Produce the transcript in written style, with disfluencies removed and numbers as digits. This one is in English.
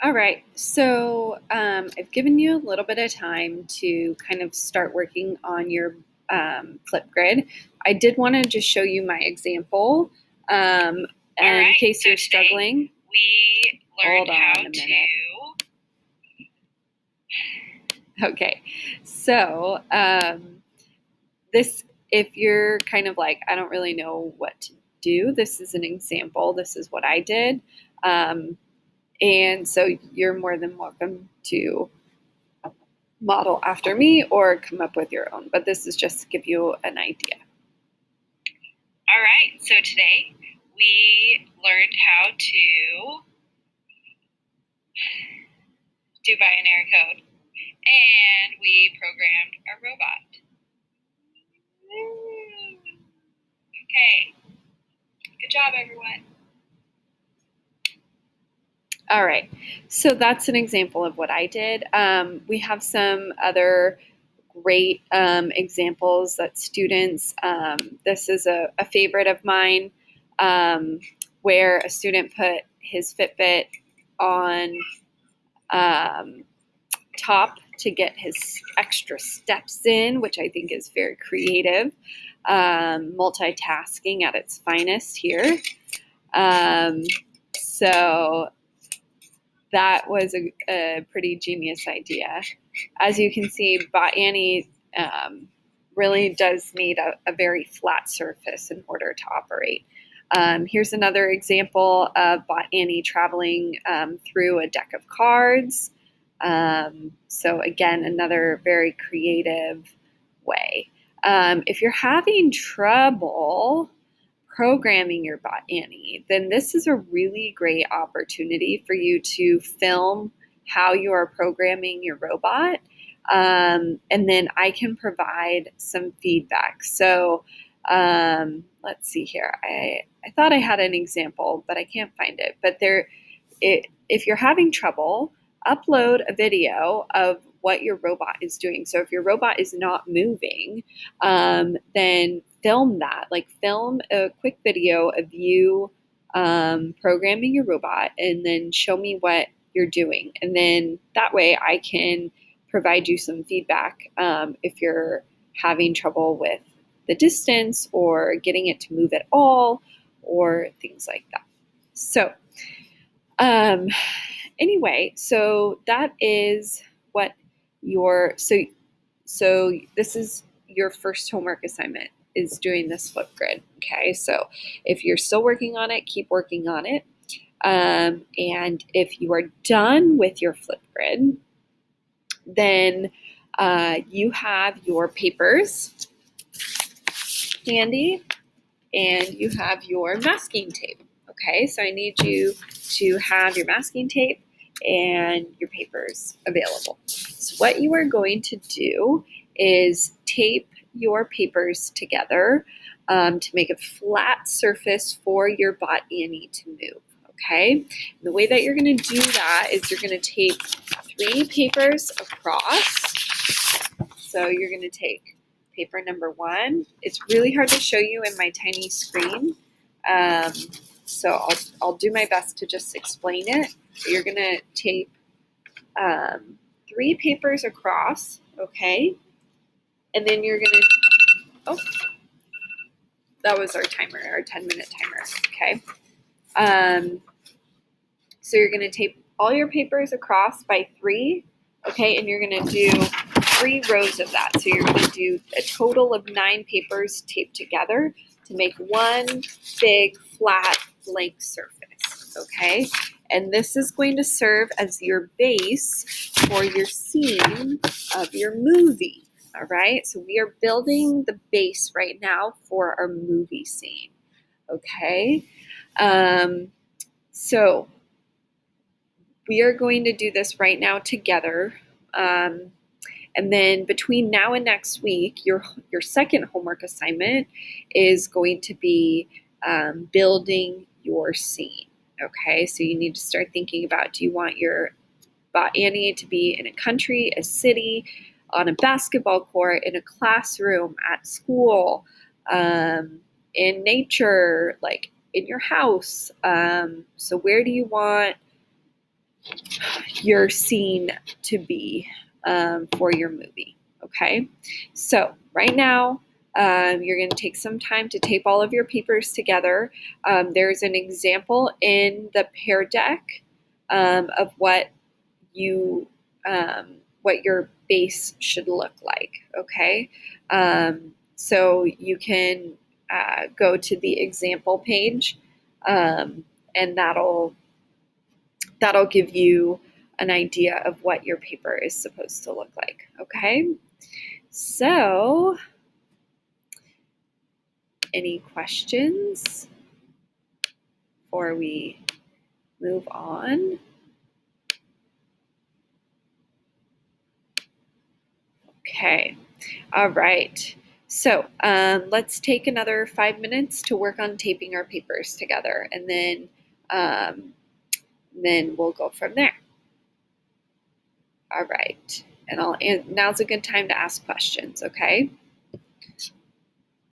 All right, so I've given you a little bit of time to kind of start working on your Flipgrid. I did want to just show you my example All in right, case so you're today struggling. we learned Hold on how a minute. to. Okay, so this, if you're kind of like, I don't really know what to do, this is an example. This is what I did. And so you're more than welcome to model after me or come up with your own, but this is just to give you an idea. All right, so today we learned how to do binary code and we programmed a robot. Okay, good job, everyone. All right, so that's an example of what I did. We have some other great examples that students, this is a favorite of mine, where a student put his Fitbit on top to get his extra steps in, which I think is very creative. Multitasking at its finest here. So that was a pretty genius idea. As you can see, Botany really does need a very flat surface in order to operate. Here's another example of Botany traveling through a deck of cards. So again, another very creative way. If you're having trouble programming your Botany, then this is a really great opportunity for you to film how you are programming your robot. And then I can provide some feedback. So let's see here. I thought I had an example, but I can't find it. But if you're having trouble, upload a video of what your robot is doing. So if your robot is not moving, then film that. Like film a quick video of you programming your robot, and then show me what you're doing. And then that way I can provide you some feedback if you're having trouble with the distance or getting it to move at all or things like that. So um, anyway, so that is what your so this is your first homework assignment, is doing this Flipgrid. Okay, so if you're still working on it, keep working on it. And if you are done with your Flipgrid, then you have your papers handy and you have your masking tape. Okay, so I need you to have your masking tape and your papers available. So what you are going to do is tape your papers together to make a flat surface for your Botany to move. Okay, and the way that you're going to do that is you're going to tape 3 papers across. So you're going to take paper number 1. It's really hard to show you in my tiny screen, so I'll do my best to just explain it. So you're going to tape 3 papers across, okay? And then you're going to, oh, that was our timer, our 10-minute timer, okay? So you're going to tape all your papers across by 3, okay? And you're going to do 3 rows of that. So you're going to do a total of 9 papers taped together to make one big flat blank surface, okay? And this is going to serve as your base for your scene of your movie, all right? So we are building the base right now for our movie scene, okay? So we are going to do this right now together. And then between now and next week, your second homework assignment is going to be building your scene. Okay, so you need to start thinking about, do you want your Botany to be in a country, a city, on a basketball court, in a classroom, at school, in nature, like in your house? So where do you want your scene to be for your movie. Okay, so right now you're going to take some time to tape all of your papers together. There's an example in the Pear Deck of what your base should look like. Okay, so you can go to the example page, and that'll give you an idea of what your paper is supposed to look like. Okay, so any questions before we move on? Okay, all right. So let's take another 5 minutes to work on taping our papers together, and then we'll go from there. All right, and now's a good time to ask questions, okay?